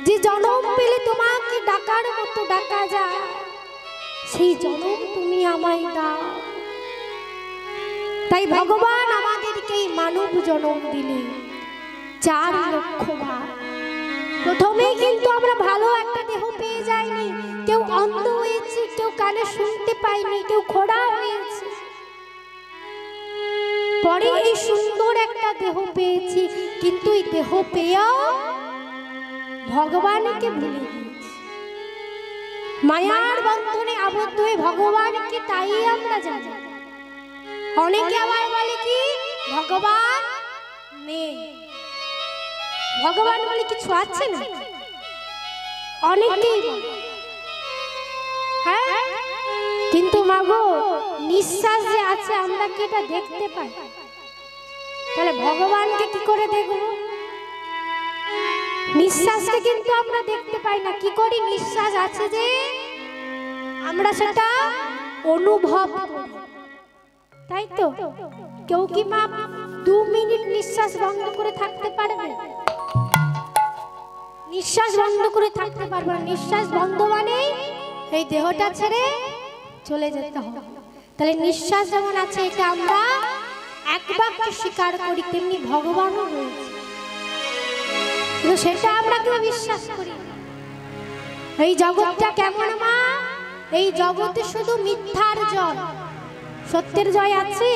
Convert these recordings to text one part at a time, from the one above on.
যে জনম পেলে তোমাকে ডাকার মতো ডাকা যায়, সেই জনম তুমি আমায় দাও। তাই ভগবান আমাদেরকে মানব জনম দিলেন 4 লক্ষ বার। প্রথমেই কিন্তু আমরা ভালো একটা দেহ পেয়ে যাইনি, কেউ অন্ধ হয়েছে, কেউ কানে শুনতে পাইনি, কেউ খোড়া হয়েছে, পরে এই সুন্দর একটা দেহ পেয়েছি। কিন্তু এই দেহ পেয়েও ভগবানকে ভুলে গিয়েছি, মায়ার বন্ধনে আবদ্ধ হয়ে ভগবানকে তাই আমরা জানি। অনেকে আবার বলে কি ভগবান নেই, ভগবান বলে কিছু আছে না, অনেকেই হ্যাঁ, কিন্তু মাগো নিঃশ্বাস যে আছে আমরা কি এটা দেখতে পাই? তাহলে ভগবানকে কি করে দেখব? নিঃশ্বাসকে কিন্তু আমরা দেখতে পাই না, কি করি? নিঃশ্বাস আছে যে আমরা সেটা অনুভব করি, তাই তো? কেউ কি মা 2 মিনিট নিঃশ্বাস বন্ধ করে থাকতে পারবে? নিঃশ্বাস বন্ধ করে থাকতে পারবে না। নিঃশ্বাস বন্ধ মানে এই দেহটা ছেড়ে চলে যেতে হবে। তাহলে নিঃশ্বাস যেমন আছে এটা আমরা একবার স্বীকার করি, তেমনি ভগবানও রয়েছে, কিন্তু সেটা আমরা কেউ বিশ্বাস করি। এই জগৎটা কেমন মা? এই জগতে শুধু মিথ্যার জয়, সত্যের জয় আছে?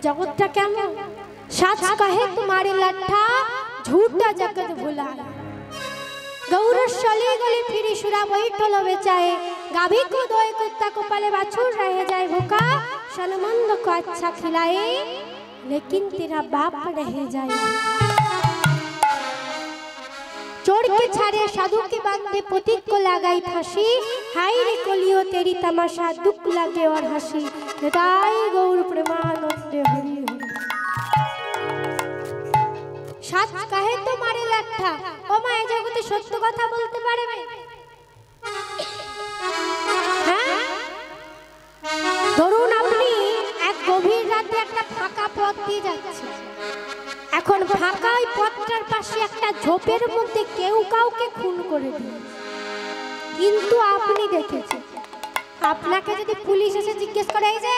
জগৎটা কেমন? सच कहे तुम्हारे लट्ठा झूठा जगत भुला गौरव चले गले फिर सुरा बैठल बेचाए गाभी को दोए कुत्ता को पले बाछुर रह जाए भूखा सनमंद को अच्छा खिलाए लेकिन तेरा बाप रह जाए। चोर के छाड़े साधु के बांधे पुतिक को लगाई फांसी हाय रे कोलियो तेरी तमाशा दुख लगे और हंसी निताई गौर प्रेमानंद हरि सच कहे तुम्हारे लट्ठा ओ माय जगते सत्य कथा बोलते पारबे हाँ धरुन अपनी एक गभीर राते একটা ফাঁকা পথ দিয়ে যাচ্ছে এখন ফাঁকা ওই পথটার পাশে একটা ঝোপের মধ্যে কেউ কাউকে খুন করে দিয়েছে কিন্তু আপনি দেখেছেন আপনাকে যদি পুলিশ এসে জিজ্ঞেস করে এই যে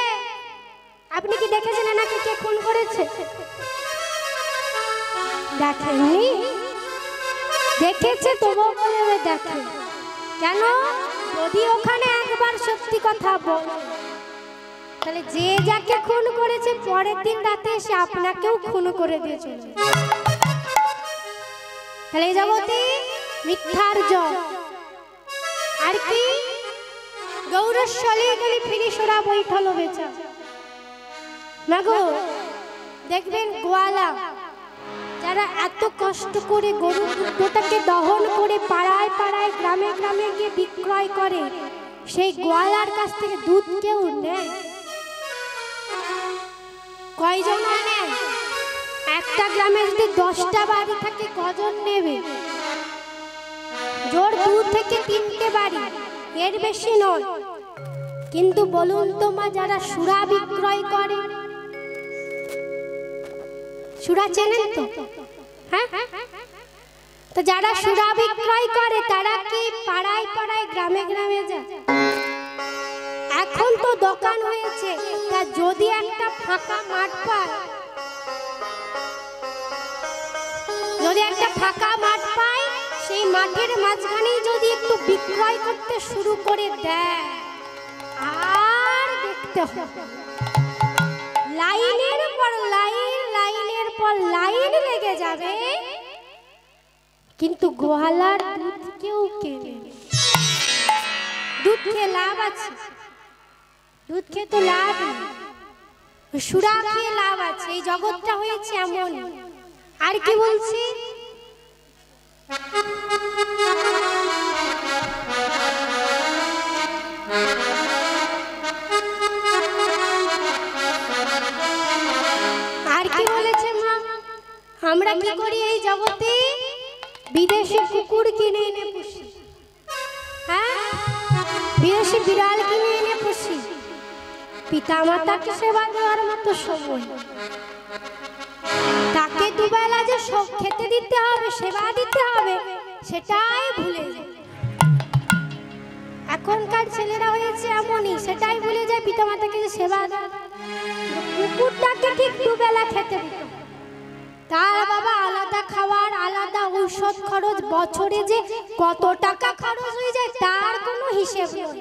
আপনি কি দেখেছেন নাকি কে খুন করেছে দেখেননি দেখেছে তবু বলে দেখে কেন যদি ওখানে একবার সত্যি কথা বলে তাহলে যে যাকে খুন করেছে পরের দিন রাতে এসে আপনাকেও খুন করে দিয়েছে তাহলে এই জগতে মিথ্যার জয় আর কি গৌরব চলে গেলে ফিরে সোরা বৈঠল বেচা মাগো দেখবেন গোয়ালা যারা এত কষ্ট করে গরু দুধটাকে দহন করে পাড়ায় পাড়ায় গ্রামে গ্রামে গিয়ে বিক্রয় করে সেই গোয়ালার কাছ থেকে দুধ কেউ নেয় কয়জন নেয় একটা গ্রামে যদি 10টা বাড়ি থাকে কজন নেবে জোর 2 থেকে 3টে বাড়ি এর বেশি নয় কিন্তু বলুন তো মা যারা সুরা বিক্রয় করে সুরা চেনেন তো হ্যাঁ তো যারা সুরা বিক্রয় করে তারা কি পাড়ায় পাড়ায় গ্রামে গ্রামে যায় এখন তো দোকান হয়েছে তা যদি একটা ফাঁকা মাঠ পায় যদি একটা ফাঁকা মাঠ পায় সেই মাঠের মাঝখানে যদি একটু বিক্রয় করতে শুরু করে দেয় আর দেখতে হবে লাইনের পর লাইন লাইনের পর লাইন লেগে যাবে কিন্তু গোয়ালার দুধ কেউ কেনে দুধ খেয়ে লাভ আছে দুধ খেয়ে তো লাভ সুরা খেয়ে লাভ আছে এই জগৎটা হয়েছে এমন আর কি বলছি আর কি বলেছে মা আমরা কি করি এই জগতে বিদেশি কুকুর কিনে এনে পুষি হ্যাঁ বিদেশি বিড়াল কিনে এনে পুষি পিতামাতাকে সেবা দেওয়ার মতো সময় তাকে দুবেলা যে সব খেতে দিতে হবে সেবা দিতে হবে সেটাই ভুলে যায়। এখনকার ছেলেরা হয়েছে এমনই, সেটাই ভুলে যায় পিতামাতাকে যে সেবা দেয়। কুকুরটাকে ঠিক দুবেলা খেতে দিত, তার বাবা আলাদা খাবার, আলাদা ঔষধ খরচ, বছরে যে কত টাকা খরচ হয়ে যায় তার কোনো হিসেব নেই।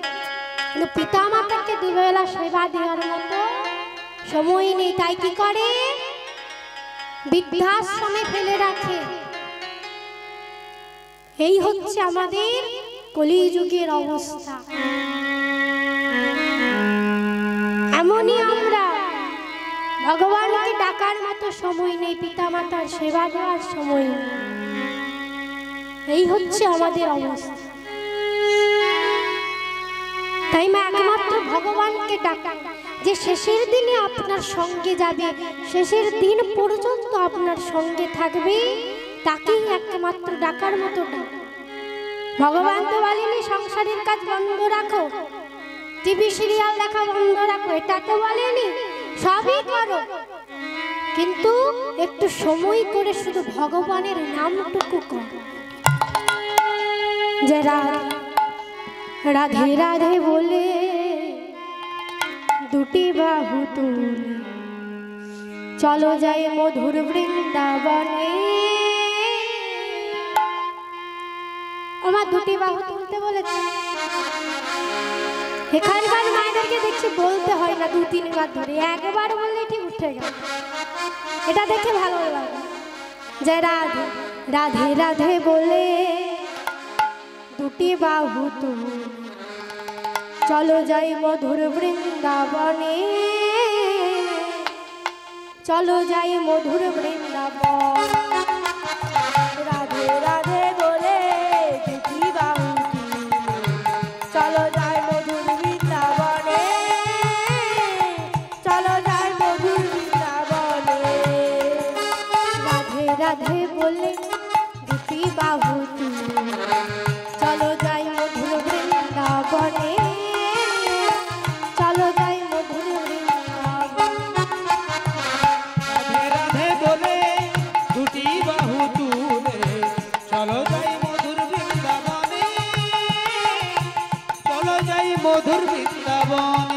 কিন্তু পিতামাতাকে দুবেলা সেবা দেওয়ার মতো সময় নেই, তাই কি করে বৃদ্ধাশ্রমে ফেলে রাখে। এই হচ্ছে আমাদের কলিযুগের অবস্থা। এমনই আমরা, ভগবানকে ডাকার মতো সময় নেই, পিতামাতার সেবা দেওয়ার সময় নেই। এই হচ্ছে আমাদের অবস্থা। তাই মা একমাত্র ভগবানকে ডাকা, যে শেষের দিনে আপনার সঙ্গে যাবে, শেষের দিন পর্যন্ত আপনার সঙ্গে থাকবে, তাকেই একমাত্র ডাকার মতো ডাক। ভগবান তো বলেনি সংসারের কাজ বন্ধ রাখো, টিভি সিরিয়াল দেখা বন্ধ রাখো, এটা তো বলেনি, সবই করো, কিন্তু একটু সময় করে শুধু ভগবানের নামটুকু করো। যে রাধে রাধে বলে দুটি বাহু তুলে চলো যাই মধুর বৃন্দাবনে। আমার দুটি বাহু তুলতে বলেছে। এখানকার মায়েদেরকে দেখছি বলতে হয় না দু তিনবার ধরে, একবার বললে ঠিক উঠে গেল। এটা দেখে ভালো লাগে। যে রাধে রাধে রাধে বলে দুটি বাহু তুলে চলো যাই মধুর বৃন্দাবনে, চলো যাই মধুর বৃন্দাবন। রাধে রাধে বলে দুটি বাহু চলো যাই মধুর বৃন্দাবনে, চলো যাই মধুর বৃন্দাবনে। রাধে রাধে বলে দুটি বাহু চলো যাই মধুর বৃন্দাবনে, চলো যাই মধুর বৃন্দাবন। রাধে রাধে বলে দুটি বাহু তুলে চলো যাই মধুর বৃন্দাবনে, চলো যাই মধুর বৃন্দাবনে।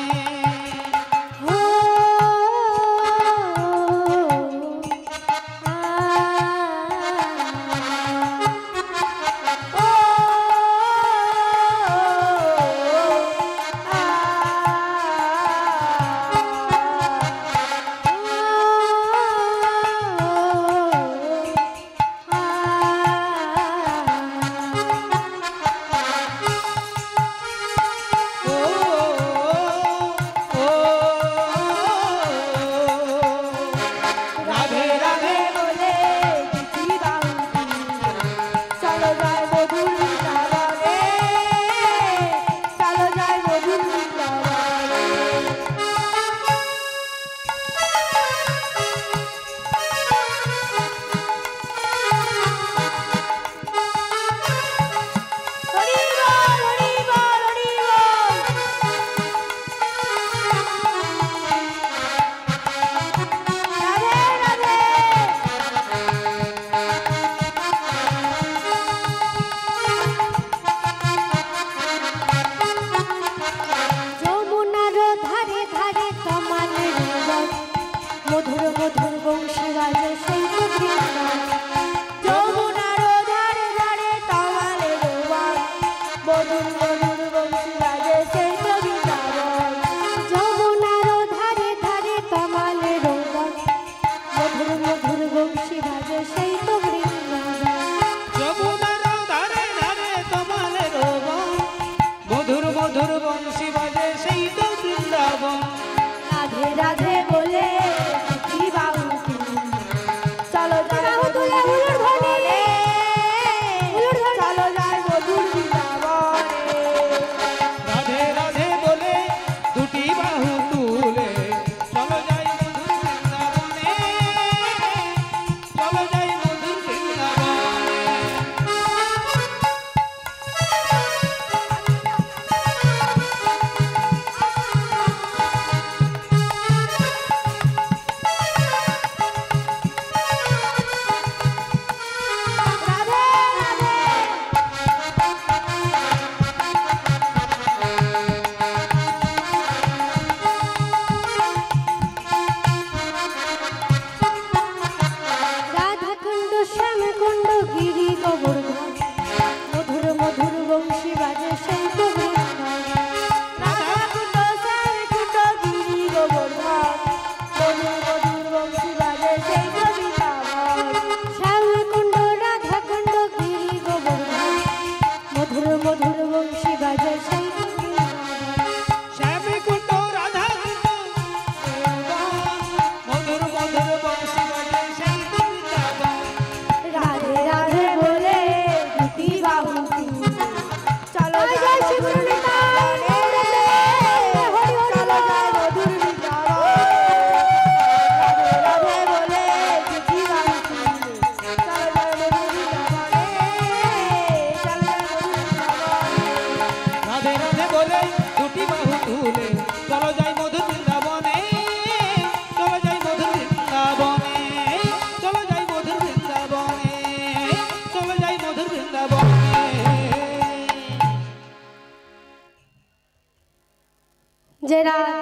যে রাত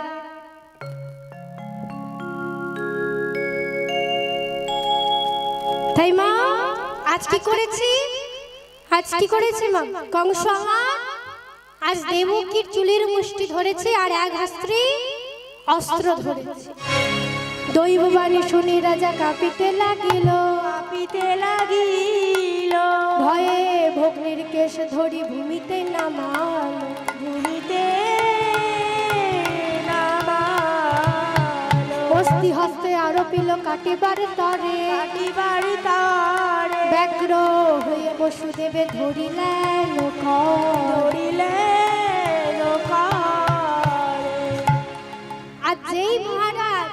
তাই মা আজ কি করেছি মা কংস আমার আজ দেবকীর চুলের মুষ্টি ধরেছে আর এক হাস্ত্রে অস্ত্র ধরেছে। দৈববাণী শুনি রাজা কাঁপিতে লাগিল ভয়ে ভগ্নির কেশ ধরি ভূমিতে নামাল অস্থি হস্তে আরোপিল কাটিবার তরে ব্যগ্র হয়ে বসুদেবে ধরিলেন আর যেই মহারাজ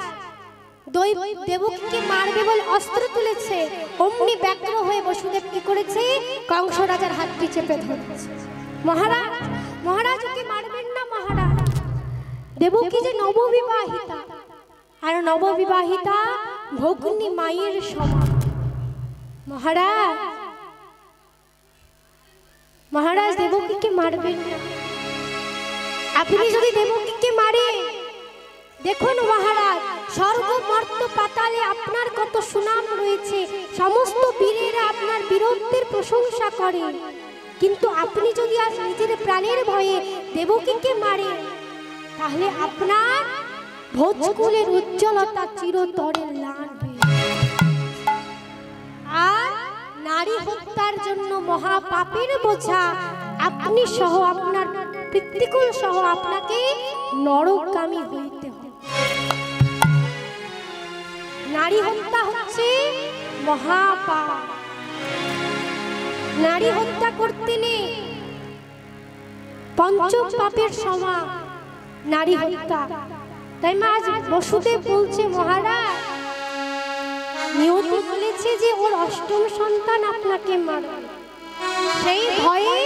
দেবকীকে মারবে বলে অস্ত্র তুলেছে অমনি ব্যগ্র হয়ে বসুদেব কি করেছে কংস রাজার হাতটি চেপে ধরেছে। মহারাজ ওকে মারবেন না মহারাজ, দেবকী যে নববিবাহিতা আর নববিবাহিতা ভগ্নী মায়ের সমান। মহারাজ দেবকীকে মারবেন না, আপনি যদি দেবকীকে মারে দেখুন মহারাজ স্বর্গ মর্ত পাতালে আপনার কত সুনাম রয়েছে, সমস্ত বীরেরা আপনার বীরত্বের প্রশংসা করে, কিন্তু আপনি যদি আজ নিজের প্রাণের ভয়ে দেবকীকে মারে তাহলে আপনার ভোজকুলের উজ্জ্বলতা চিরতরে ম্লান হয়ে আর নারী হত্যার জন্য মহাপাপের বোঝা আপনি সহ আপনার পিতৃকুল সহ আপনাকে নরকগামী হইতে হবে। নারী হত্যা হচ্ছে মহাপাপ, নারী হত্যা করতে নেই, পঞ্চম পাপের সমান নারী হত্যা। তাই মা আজ বসুদেব বলছে মহারাজ নিয়তি বলেছে যে ওর অষ্টম সন্তান আপনাকে মারবে, সেই ভয়ে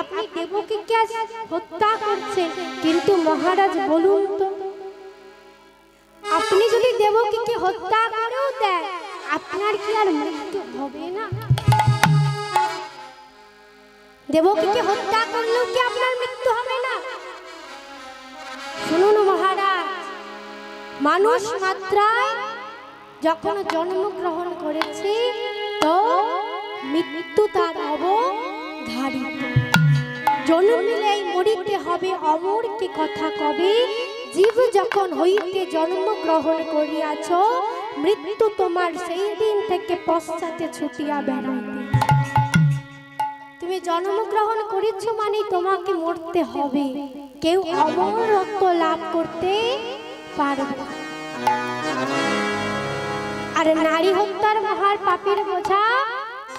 আপনি দেবকীকে আজ হত্যা করছেন। কিন্তু মহারাজ বলুন তো, আপনি যদি দেবকীকে হত্যা করেও দেন আপনার কি আর মৃত্যু হবে না? দেবকীকে হত্যা করলেও কি আপনার মৃত্যু হবে না? শুনুন মহারাজ, মানুষ মাত্রায় যখন জন্মগ্রহণ করেছে তো মৃত্যু তার অবধারিত। জন্মিলেই মরিতে হবে অমর কি কথা কবে, জীব যখন হইতে জন্মগ্রহণ করিয়াছ মৃত্যু তোমার সেই দিন থেকে পশ্চাতে ছুটিয়া বেড়াইতে। তুমি জন্মগ্রহণ করেছ মানে তোমাকে মরতে হবে, কেউ অমরত্ব লাভ করতে পারবে। আর নারী হত্যার মহার পাপের বোঝা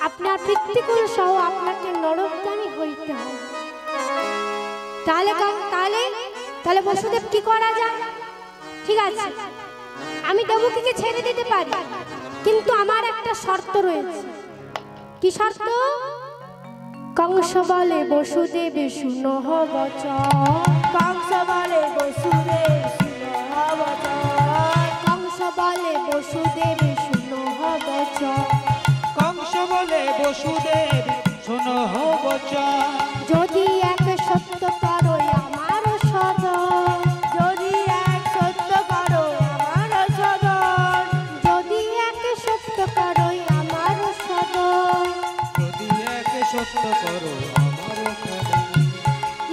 আপনার পিতৃকুল সহ আপনাকে নরকগামী হইতে হবে। তাহলে বসুদেব কি করা যায়? ঠিক আছে, আমি দেবকীকে ছেড়ে দিতে পারি, কিন্তু আমার একটা শর্ত রয়েছে। কি শর্ত? কংস বলে বসুদেব শুনহ বচন, কংস বলে বসুদেব শুনহ বচন, কংস বলে বসুদেব শুনহ বচন, কংস বলে বসুদেব শুনহ বচন, যদি এক সত্য করো আমার সদন, যদি এক সত্য করো আমার সদন, যদি এক সত্য করো আমার সদন, যদি এক সত্য করো আমার সদন,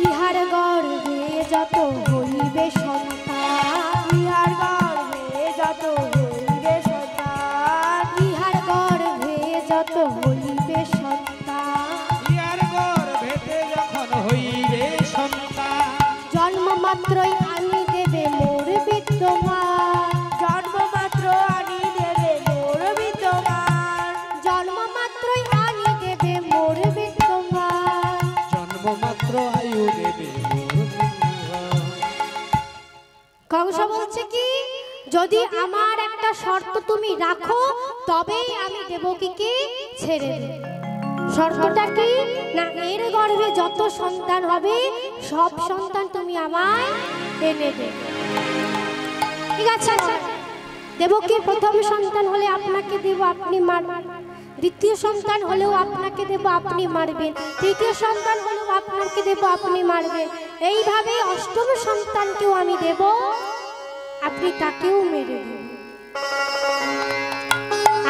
ইহার গর্ভে যত হইবে সন্তান, ইহার গর্ভে যত হইবে সন্তান, ইহার গর্ভে যত হইবে সন্তান, ইহার গর্ভেতে যখন হইবে সন্তান, জন্ম মাত্রই আনি দেবে মোর বিদ্যমান, জন্ম মাত্র আনি দেবে মোর বিদ্যমান, জন্ম মাত্রই আনি দেবে মোর বিদ্যমান, জন্ম মাত্র আয়ু দেবে। কংস বলছে কি, যদি আমার একটা শর্ত তুমি রাখো তবেই আমি দেবকীকে ছেড়ে দেব। শর্তটা কি না, এর গর্ভে যত সন্তান হবে সব সন্তান তুমি আমায় এনে দেবে। ঠিক আছে, দেবকীর প্রথম সন্তান হলে আপনাকে দেব, আপনি মারবেন। দ্বিতীয় সন্তান হলেও আপনাকে দেব, আপনি মারবেন। তৃতীয় সন্তান হলেও আপনাকে দেব, আপনি মারবেন। এইভাবে অষ্টম সন্তানকেও আমি দেব, আপনি তাকেও মেরে দেবেন।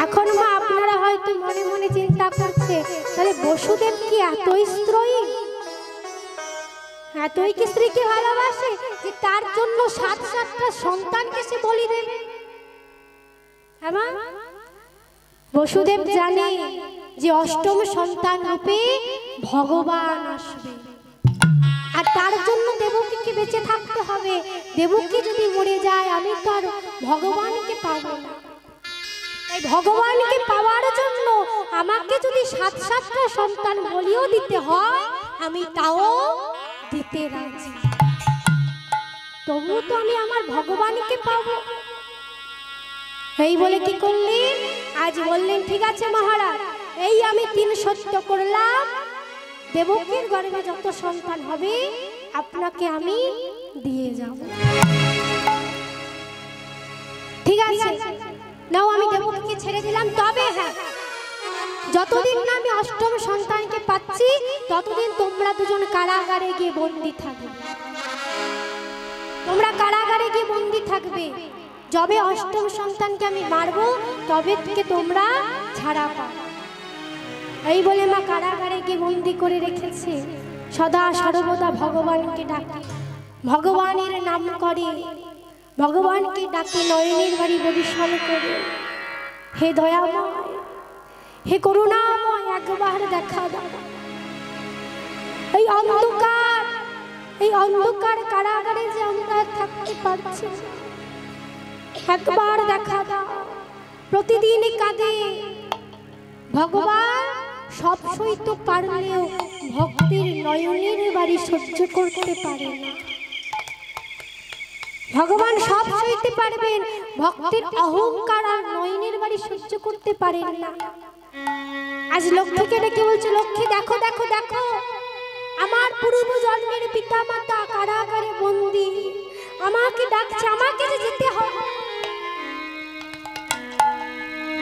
এখন মা আপনারা হয়তো মনে মনে চিন্তা করছে, তাহলে বসুদেব কি এতই স্ত্রয়ী, এতই কি স্ত্রীকে ভালোবাসে যে তার জন্য 7-7টা সন্তানকে সে বলি দেবে? হ্যাঁ মা, বসুদেব জানে যে অষ্টম সন্তান রূপে ভগবান আসবে, আর তার জন্য দেবকীকে বেঁচে থাকতে হবে। দেবকী যদি মরে যায় আমি তো আর ভগবানকে পাবো না। তাই ভগবানকে পাওয়ার জন্য আমাকে যদি 7-7টা সন্তান বলিও দিতে হয়, আমি তাও দিতে রাজি। তবু তো আমি আমার ভগবানকে পাবো। এই বলে কি করলেন, আজ বললেন ঠিক আছে মহারাজ, এই আমি 3 সত্য করলাম, দেবকীর গর্ভে যত সন্তান হবে আপনাকে আমি দিয়ে যাব। ঠিক আছে, নাও আমি দেবকীকে ছেড়ে দিলাম। তবে হ্যাঁ, যতদিন না আমি অষ্টম সন্তানকে পাচ্ছি ততদিন তোমরা দুজন কারাগারে গিয়ে বন্দী থাকবে। তোমরা কারাগারে গিয়ে বন্দী থাকবে। যবে অষ্টম সন্তানকে আমি মারবো তবে থেকে তোমরা ছাড়া পাবে। এই বলে মা কারাগারে গিয়ে বন্দী করে রেখেছে। সদা সর্বদা ভগবানকে ডাকে, ভগবানের নাম করে, ভগবানকে ডাকে, নয়নের বাড়ি পরিশ্রম করে, হে দয়াময়, হে করুণাময়, একবার দেখা দাও। এই অন্ধকার কারাগারে যে আমরা থাকতে পারছি, একবার দেখা দাও। প্রতিদিন কাঁদে ভগবান, সব সইতে পারলেও ভক্তের নয়নের বাড়ি সহ্য করতে পারে না। ভগবান সব সইতে পারবেন, ভক্তের অহংকার আর নয়নের বাড়ি সহ্য করতে পারেন না। আজ লক্ষ্মীকে ডেকে বলছে, লক্ষ্মী দেখো দেখো দেখো, আমার পূর্ব জন্মের পিতা মাতা কারাগারে বন্দী, আমাকে ডাকছে, আমাকে যে যেতে হবে।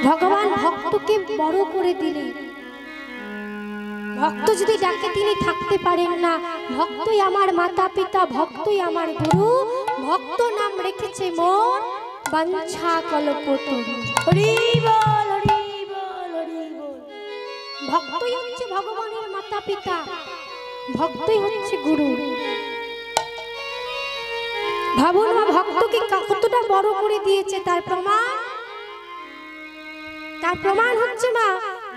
ভগবান ভক্তকে বড় করে দিলেন। ভক্ত যদি ডাকে তিনি থাকতে পারেন না। ভক্তই আমার মাতা পিতা, ভক্তই আমার গুরু, ভক্ত নাম রেখেছে মন বাঞ্ছা কল্পতরু। হরি বল, হরি বল, হরি বল। ভক্তই হচ্ছে ভগবানের মাতা পিতা, ভক্তই হচ্ছে গুরু। ভাবুন মা, ভক্তকে কতটা বড় করে দিয়েছে। তার প্রমাণ হচ্ছে মা,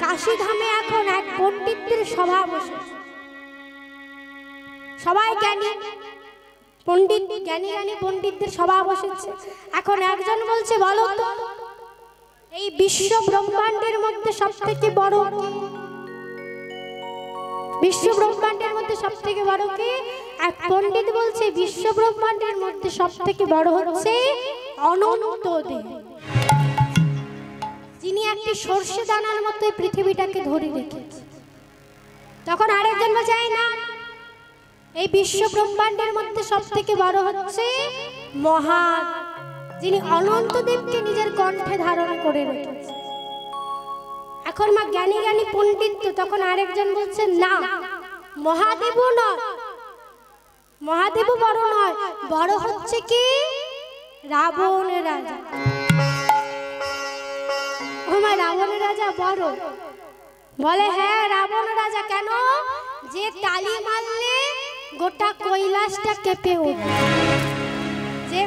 কাশী ধামে এখন এক পণ্ডিতদের সভা বসেছে। সবাই জ্ঞানী পণ্ডিত, জ্ঞানী জ্ঞানী পণ্ডিতদের সভা বসেছে। এখন একজন বলছে, বলো তো এই বিশ্ব ব্রহ্মাণ্ডের মধ্যে সবথেকে বড় কে? বিশ্ব ব্রহ্মাণ্ডের মধ্যে সবথেকে বড় কে? এক পণ্ডিত বলছে, বিশ্ব ব্রহ্মাণ্ডের মধ্যে সবথেকে বড় হচ্ছে অনন্ত দেব, যিনি একটি সর্ষে দানার মতো পৃথিবীটাকে ধরে রেখেছে। তখন আরেকজন বলছে, না, এই বিশ্ব ব্রহ্মাণ্ডের মধ্যে সবথেকে বড় হচ্ছে মহান, যিনি অনন্ত দেবকে নিজের কণ্ঠে ধারণ করে রেখেছে। এখন মা জ্ঞানী জ্ঞানী পণ্ডিত তো, তখন আরেকজন বলছে, না, মহাদেবও নয়, মহাদেবও বড় নয়, বড় হচ্ছে কি রাবণ রাজা। রাবণ রাজা বড়? বলে হ্যাঁ, রাবণ রাজা। কেন? যে তালি মারলে গোটা কৈলাসটা কেঁপে ওঠে, যে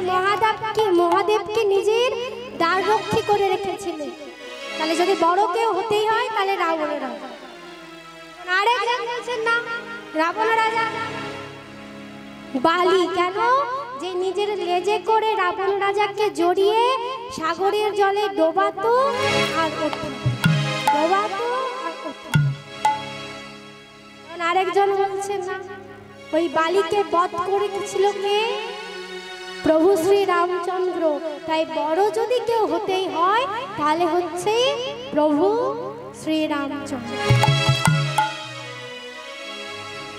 মহাদেবকে নিজের দ্বাররক্ষী করে রেখেছিলেন। তাহলে যদি বড় কেউ হতেই হয় তাহলে রাবণ রাজা। আরেকজন বলছেন, না, রাবণ রাজা বালি। কেন? যে নিজের লেজে করে রাবণ রাজাকে জড়িয়ে সাগরের জলে ডোবাতো আর ডোবাতো আর আরেকজন বলছে, না, ওই বালিকে বধ করে ছিল কে? প্রভু শ্রী রামচন্দ্র। তাই বড় যদি কেউ হতেই হয় তাহলে হচ্ছে প্রভু শ্রী রামচন্দ্র।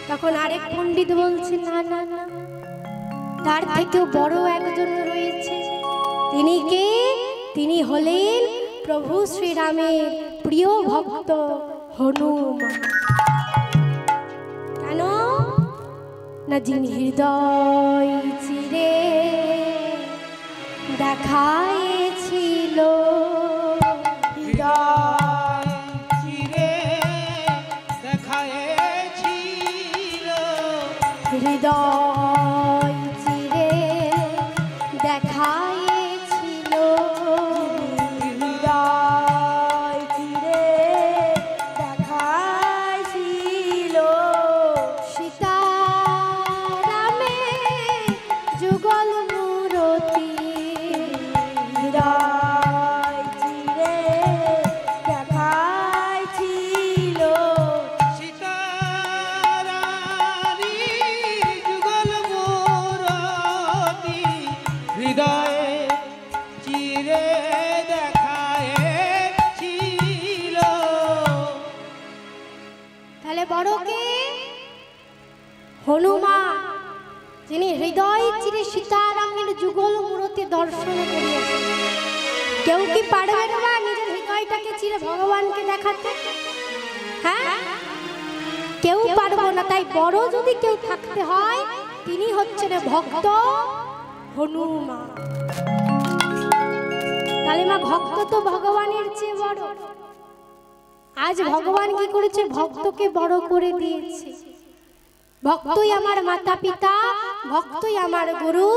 তখন আরেক পণ্ডিত বলছে, না না না, তার থেকেও বড় একজন রয়েছে। তিনি কে? তিনি হলেন প্রভু শ্রীরামের প্রিয় ভক্ত হনুমান। কেন? না যিনি হৃদয় চিরে দেখাইছিল, হৃদয় চিরে দেখাইছিল, হৃদয় চিরে দেখাইছিল, হৃদয় চিরে দেখাইছিল, সীতারামে যুগল মূরতি, হৃদয় চিরে দেখাইছিল, সীতারানী যুগল মূরতি, হৃদয়ে চিরে দেখাইছিল। তাহলে বড় কে? হনুমান, যিনি হৃদয় চিরে সীতারামের যুগল মূরতি দর্শন করিয়েছেন। কেউ কি পারবে না নিজের হৃদয়টাকে চিরে ভগবানকে দেখাতে? হ্যাঁ, কেউ পারবো না। তাই বড় যদি কেউ থাকতে হয়, তিনি হচ্ছেন ভক্ত হনুমান। তাহলে মা, ভক্ত তো ভগবানের চেয়ে বড়। আজ ভগবান কি করেছে? ভক্তকে বড় করে দিয়েছে। ভক্তই আমার মাতা পিতা, ভক্তই আমার গুরু,